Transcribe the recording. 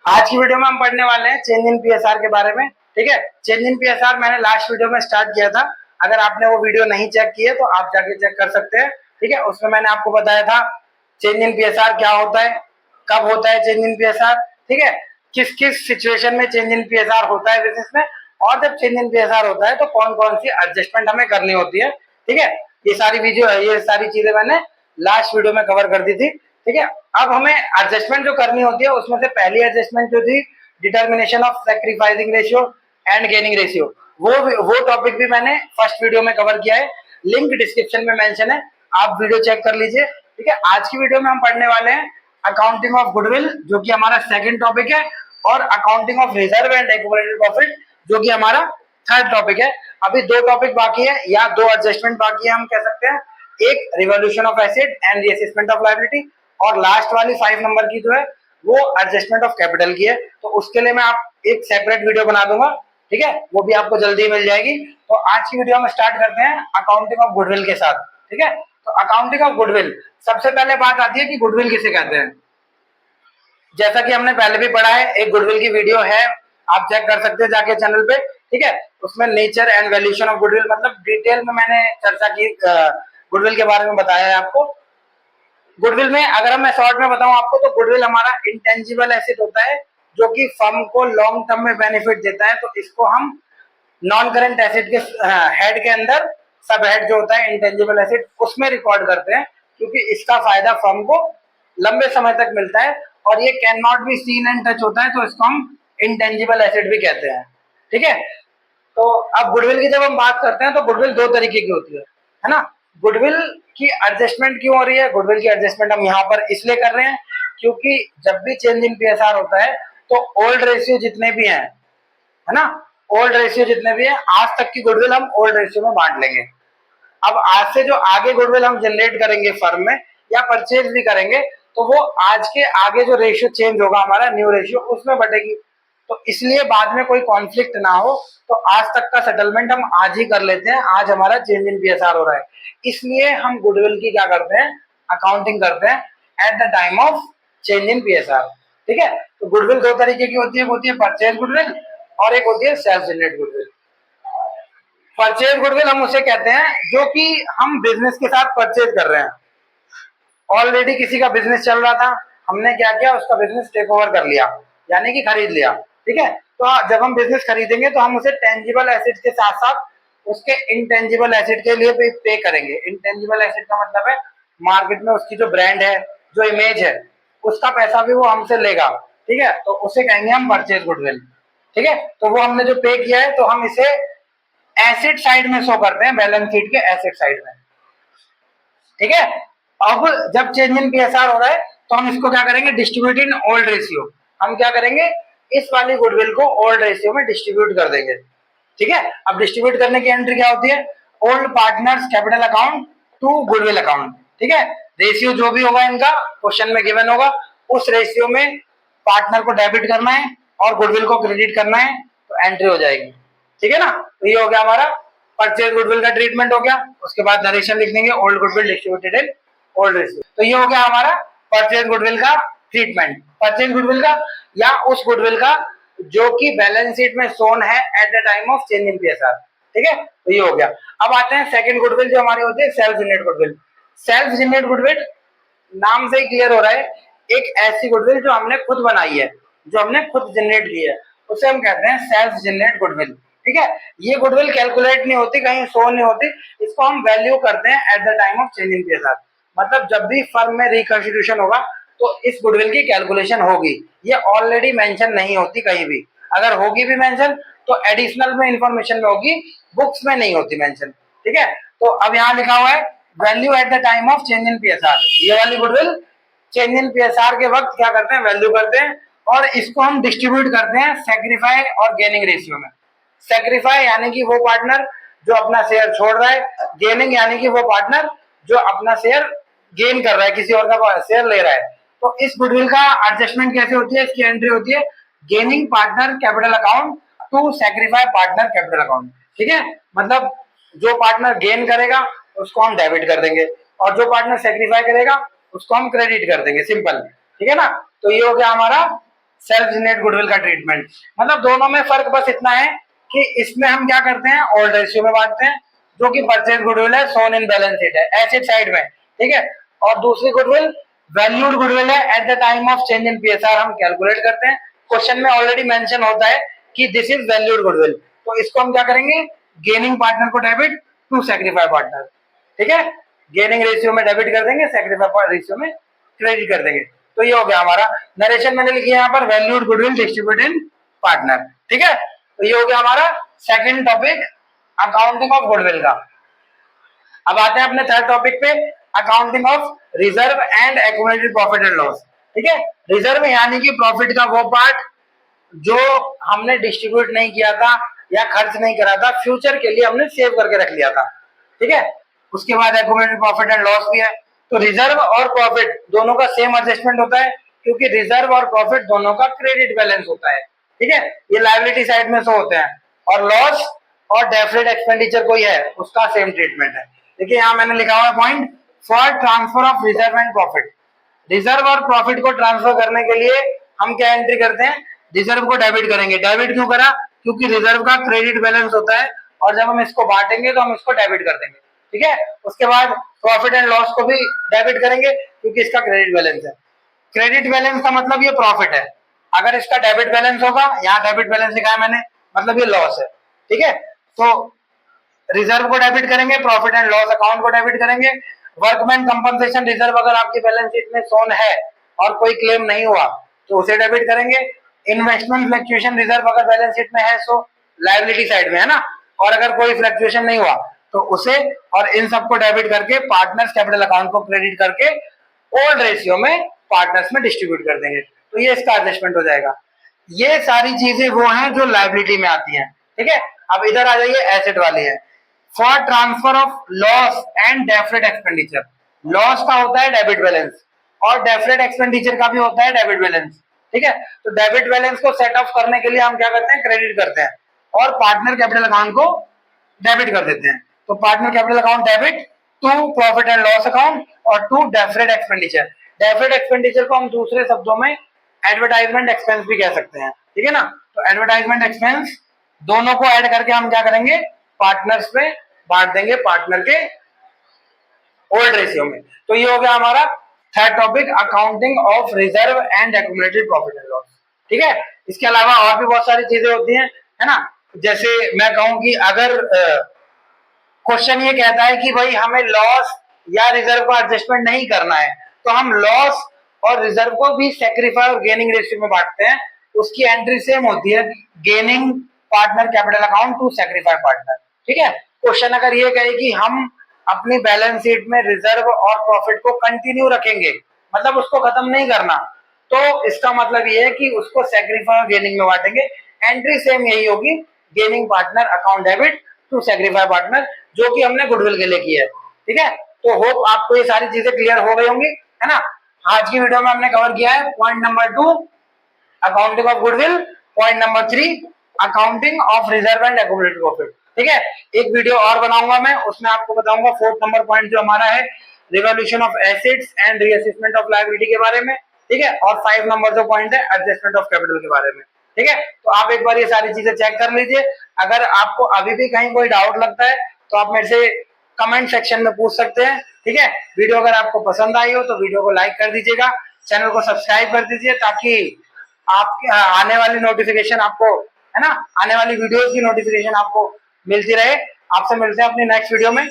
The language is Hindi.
आज की वीडियो में हम पढ़ने वाले हैं चेंज इन पीएसआर के बारे में। ठीक है, चेंज इन पीएसआर मैंने लास्ट वीडियो में स्टार्ट किया था। अगर आपने वो वीडियो नहीं चेक की है तो आप जाके चेक कर सकते हैं। ठीक है, उसमें मैंने आपको बताया था चेंज इन पीएसआर क्या होता है, कब होता है चेंज इन पीएसआर, ठीक है, किस किस सिचुएशन में चेंज इन पीएसआर होता है बिजनेस में, और जब चेंज इन पीएसआर होता है तो कौन कौन सी एडजस्टमेंट हमें करनी होती है। ठीक है, ये सारी चीजें मैंने लास्ट वीडियो में कवर कर दी थी। ठीक है, अब हमें एडजस्टमेंट जो करनी होती है उसमें से पहली एडजस्टमेंट जो थी determination of sacrificing ratio and gaining ratio, वो टॉपिक भी मैंने फर्स्ट वीडियो में कवर किया है। लिंक डिस्क्रिप्शन में मेंशन है, आप वीडियो चेक कर लीजिए। ठीक है, आज की वीडियो में हम पढ़ने वाले हैं अकाउंटिंग ऑफ गुडविल जो कि हमारा सेकंड टॉपिक है, और accounting of reserve and accumulated profit जो कि हमारा थर्ड टॉपिक है। अभी दो टॉपिक बाकी है या दो एडजस्टमेंट बाकी है, हम कह सकते हैं। एक revolution of asset and reassessment of liability, और लास्ट वाली 5 नंबर की जो है वो एडजस्टमेंट ऑफ कैपिटल की है। तो उसके लिए मैं आप एक सेपरेट वीडियो बना दूंगा। ठीक है, वो भी आपको जल्दी मिल जाएगी। तो आज की वीडियो में स्टार्ट करते हैं अकाउंटिंग ऑफ गुडविल के साथ। ठीक है, तो अकाउंटिंग ऑफ गुडविल, सबसे पहले बात आती है कि गुडविल किसे कहते हैं। जैसा कि हमने पहले भी पढ़ा है, एक गुडविल की वीडियो है, आप चेक कर सकते हैं जाके चैनल पे। ठीक है, उसमें nature and valuation of goodwill, मतलब डिटेल में मैंने चर्चा की, गुडविल के बारे में बताया है आपको। गुडविल में अगर मैं शॉर्ट में बताऊं आपको, तो गुडविल हमारा इंटेंजिबल एसेट होता है जो कि फर्म को लॉन्ग टर्म में बेनिफिट देता है। तो इसको हम नॉन करेंट एसेट के हेड के अंदर सब हेड जो होता है इंटेंजिबल एसेट उसमें रिकॉर्ड करते हैं, क्योंकि इसका फायदा फर्म को लंबे समय तक मिलता है, और ये can not be seen and touch होता है, तो इसको हम इंटेंजिबल एसेट भी कहते हैं। ठीक है, तो अब गुडविल की जब हम बात करते हैं तो गुडविल दो तरीके की होती है ना। गुडविल की एडजस्टमेंट क्यों हो रही है, गुडविल की एडजस्टमेंट हम यहाँ पर इसलिए कर रहे हैं क्योंकि जब भी चेंज इन पीएसआर होता है तो ओल्ड रेशियो जितने भी हैं, है ना, ओल्ड रेशियो जितने भी हैं, आज तक की गुडविल हम ओल्ड रेशियो में बांट लेंगे। अब आज से जो आगे गुडविल हम जनरेट करेंगे फर्म में या परचेज भी करेंगे, तो वो आज के आगे जो रेशियो चेंज होगा हमारा न्यू रेशियो उसमें बढ़ेगी। तो इसलिए बाद में कोई कॉन्फ्लिक्ट ना हो, तो आज तक का सेटलमेंट हम आज ही कर लेते हैं। आज हमारा चेंज इन पीएसआर हो रहा है, इसलिए हम गुडविल की क्या करते हैं, अकाउंटिंग करते हैं at the time of change in PSR. ठीक है, तो गुडविल दो तरीके की होती है परचेज गुडविल और एक होती है self generate goodwill. Purchase goodwill हम उसे कहते हैं जो कि हम बिजनेस के साथ परचेज कर रहे हैं। ऑलरेडी किसी का बिजनेस चल रहा था, हमने क्या किया, उसका बिजनेस टेक ओवर कर लिया, यानी कि खरीद लिया। ठीक है, तो जब हम बिजनेस खरीदेंगे तो हम उसे टेंजिबल एसेट के साथ साथ उसके इंटेंजिबल एसेट के लिए भी पे करेंगे। इंटेंजिबल एसेट का मतलब है मार्केट में उसकी जो ब्रांड है, जो इमेज है, उसका पैसा भी वो हमसे लेगा। ठीक है, तो उसे कहेंगे हम परचेज गुडविल। ठीक है, तो वो हमने जो पे किया है तो हम इसे एसेट साइड में शो करते हैं, बैलेंस शीट के एसेट साइड में। ठीक है, अब जब चेंज इन पीएसआर हो रहा है तो हम इसको क्या करेंगे, डिस्ट्रीब्यूट इन ओल्ड रेशियो। हम क्या करेंगे, इस वाली गुडविल को ओल्ड रेशियो में डिस्ट्रीब्यूट कर देंगे। ठीक है, अब डिस्ट्रीब्यूट करने की एंट्री क्या होती है, old partners capital account to goodwill account. ठीक है, रेशियो जो भी होगा इनका क्वेश्चन में गिवन होगा, उस रेशियो में पार्टनर को डेबिट करना है और गुडविल को क्रेडिट करना है, तो एंट्री हो जाएगी। ठीक है ना, तो ये हो गया हमारा परचेज गुडविल का ट्रीटमेंट हो गया। उसके बाद नरेशन लिख देंगे, old goodwill distributed in old ratio. तो ये हो गया हमारा परचेज गुडविल का ट्रीटमेंट। परचेज गुडविल का या उस गुडविल का जो कि बैलेंस शीट में शोन है at the time of change in PSR. ठीक है, तो ये हो गया। अब आते हैं सेकंड गुडविल जो हमारी होती है self generate goodwill. Self generate goodwill नाम से ही क्लियर हो रहा है, एक ऐसी गुडविल जो हमने खुद बनाई है, जो हमने खुद जनरेट की है, उसे हम कहते हैं सेल्फ जनरेट गुडविल। ठीक है, ये गुडविल कैलकुलेट नहीं होती, कहीं शो नहीं होती, इसको हम वैल्यू करते हैं at the time of change in PSR. मतलब जब भी फर्म में रिकंस्टिट्यूशन होगा तो इस गुडविल की कैलकुलेशन होगी। ये ऑलरेडी मेंशन नहीं होती कहीं भी, अगर होगी भी मेंशन तो एडिशनल में इंफॉर्मेशन में होगी, बुक्स में नहीं होती मेंशन। ठीक है, तो अब यहाँ लिखा हुआ है value at the time of change in PSR. ये वाली गुडविल चेंज इन पीएसआर के वक्त क्या करते हैं, वैल्यू करते हैं, और इसको हम डिस्ट्रीब्यूट करते हैं सैक्रिफाई और गेनिंग रेशियो में। सैक्रिफाई यानी कि वो पार्टनर जो अपना शेयर छोड़ रहा है, गेनिंग यानी कि वो पार्टनर जो अपना शेयर गेन कर रहा है, किसी और का शेयर ले रहा है। तो इस गुडविल का एडजस्टमेंट कैसे होती है, इसकी एंट्री होती है gaining partner capital account to sacrifice partner capital account. ठीक है, मतलब जो पार्टनर गेन करेगा उसको हम डेबिट कर देंगे, और जो पार्टनर सैक्रिफाई करेगा उसको हम क्रेडिट कर देंगे, सिंपल। ठीक है ना, तो ये हो गया हमारा सेल्फ जनरेट गुडविल का ट्रीटमेंट। मतलब दोनों में फर्क बस इतना है कि इसमें हम क्या करते हैं, ओल्ड रेशियो में बांटते हैं, जो कि परचेज गुडविल है, सोन इन बैलेंस शीट है, एसेट साइड में, ठीक है। और दूसरी गुडविल वैल्यूड गुडविल है, at the time of change in PSR हम कैलकुलेट करते हैं। क्वेश्चन में ऑलरेडी मेंशन होता है कि दिस इज वैल्यूड गुडविल, तो इसको हम क्या करेंगे, गेनिंग पार्टनर को डेबिट टू सैक्रिफाई पार्टनर, ठीक है। गेनिंग रेशियो में डेबिट कर देंगे, सैक्रिफाई रेशियो में क्रेडिट कर देंगे। तो ये हो गया हमारा नरेशन, मैंने लिखी है यहाँ पर valued goodwill distribute in partner, ठीक है। तो ये हो गया हमारा second topic accounting of goodwill का। अब आते हैं अपने थर्ड टॉपिक पे, accounting of reserve and accumulated profit and loss, ठीक है। रिजर्व यानी कि प्रॉफिट का वो पार्ट जो हमने डिस्ट्रीब्यूट नहीं किया था या खर्च नहीं करा था, फ्यूचर के लिए हमने सेव करके रख लिया था, ठीक है। उसके बाद एक्यूमुलेटेड प्रॉफिट एंड लॉस भी है। तो रिजर्व और प्रॉफिट दोनों का सेम एडजस्टमेंट होता है, क्योंकि रिजर्व और प्रॉफिट दोनों का क्रेडिट बैलेंस होता है, ठीक है। ये लायबिलिटी साइड में शो होते हैं। और लॉस और डेफिनेट एक्सपेंडिचर कोई है उसका सेम ट्रीटमेंट है। देखिए यहाँ मैंने लिखा हुआ point, for transfer of reserve and profit, reserve और प्रॉफिट को ट्रांसफर करने के लिए हम क्या एंट्री करते हैं, रिजर्व को डेबिट करेंगे। डेबिट क्यों करा, क्योंकि रिजर्व का क्रेडिट बैलेंस होता है, और जब हम इसको बांटेंगे तो हम इसको डेबिट कर देंगे, ठीक है। उसके बाद प्रॉफिट एंड लॉस को भी डेबिट करेंगे, क्योंकि इसका क्रेडिट बैलेंस है। क्रेडिट बैलेंस का मतलब ये प्रॉफिट है, अगर इसका डेबिट बैलेंस होगा, यहाँ डेबिट बैलेंस लिखा है मैंने, मतलब ये लॉस है, ठीक है। तो रिजर्व को डेबिट करेंगे, प्रॉफिट एंड लॉस अकाउंट को डेबिट करेंगे। वर्कमैन कंपनसेशन रिजर्व अगर आपकी बैलेंस शीट में शोन है और कोई क्लेम नहीं हुआ तो उसे डेबिट करेंगे। इन्वेस्टमेंट फ्लक्चुएशन रिजर्व अगर बैलेंस शीट में है सो लायबिलिटी साइड में है ना, और अगर कोई फ्लक्चुएशन नहीं हुआ तो उसे और इन सबको डेबिट करके पार्टनर्स कैपिटल अकाउंट को क्रेडिट करके ओल्ड रेशियो में पार्टनर्स में डिस्ट्रीब्यूट कर देंगे। तो ये इसका एडजस्टमेंट हो जाएगा। ये सारी चीजें वो हैं जो लायबिलिटी में आती हैं, ठीक है। अब इधर आ जाइए, एसेट वाली है। For transfer of loss and deferred expenditure, loss का होता है डेबिट बैलेंस और डेफरेड एक्सपेंडिचर का भी होता है डेबिट बैलेंस, ठीक है। तो डेबिट बैलेंस को सेट ऑफ करने के लिए हम क्या करते हैं, क्रेडिट करते हैं और पार्टनर कैपिटल अकाउंट को डेबिट कर देते हैं। तो partner capital account debit to profit and loss account और to deferred expenditure. Deferred expenditure को हम दूसरे शब्दों में एडवर्टाइजमेंट एक्सपेंस भी कह सकते हैं, ठीक है ना। तो एडवर्टाइजमेंट एक्सपेंस दोनों को ऐड करके हम क्या करेंगे, पार्टनर्स पे बांट देंगे, पार्टनर के ओल्ड रेशियो में। तो ये हो गया हमारा third topic, accounting of reserve and accumulated profit and loss, ठीक है। इसके अलावा और भी बहुत सारी चीजें होती हैं, है ना। जैसे मैं कहूं कि अगर क्वेश्चन ये कहता है कि भाई हमें लॉस या रिजर्व का एडजस्टमेंट नहीं करना है, तो हम लॉस और रिजर्व को भी सेक्रीफाई और गेनिंग रेशियो में बांटते हैं। उसकी एंट्री सेम होती है, gaining partner capital account to sacrifice partner, ठीक है। क्वेश्चन अगर ये कहे कि हम अपनी बैलेंस शीट में रिजर्व और प्रॉफिट को कंटिन्यू रखेंगे, मतलब उसको खत्म नहीं करना, तो इसका मतलब ये है कि उसको सेक्रीफाई और गेनिंग में बांटेंगे। एंट्री सेम यही होगी, gaining partner account debit to sacrifice partner, जो कि हमने गुडविल के लिए की है, ठीक है। तो होप आपको ये सारी चीजें क्लियर हो गई होंगी, है ना। आज की वीडियो में हमने कवर किया है point number 2 accounting of goodwill, point number 3 accounting of reserve and accumulated profit, ठीक है। एक वीडियो और बनाऊंगा मैं, उसमें आपको बताऊंगा फोर्थ नंबर पॉइंट जो हमारा है, revolution of assets and reassessment of liability के बारे में, ठीक है। और 5 नंबर जो पॉइंट है एडजस्टमेंट ऑफ कैपिटल के बारे में, ठीक है। तो आप एक बार ये सारी चीजें चेक कर लीजिए। अगर आपको अभी भी कहीं कोई डाउट लगता है तो आप मेरे से कमेंट सेक्शन में पूछ सकते हैं, ठीक है। वीडियो अगर आपको पसंद आई हो तो वीडियो को लाइक कर दीजिएगा, चैनल को सब्सक्राइब कर दीजिए, ताकि आपके आने वाली नोटिफिकेशन आपको, है ना, आने वाली वीडियोस की नोटिफिकेशन आपको मिलती रहे। आपसे मिलते हैं अपनी नेक्स्ट वीडियो में।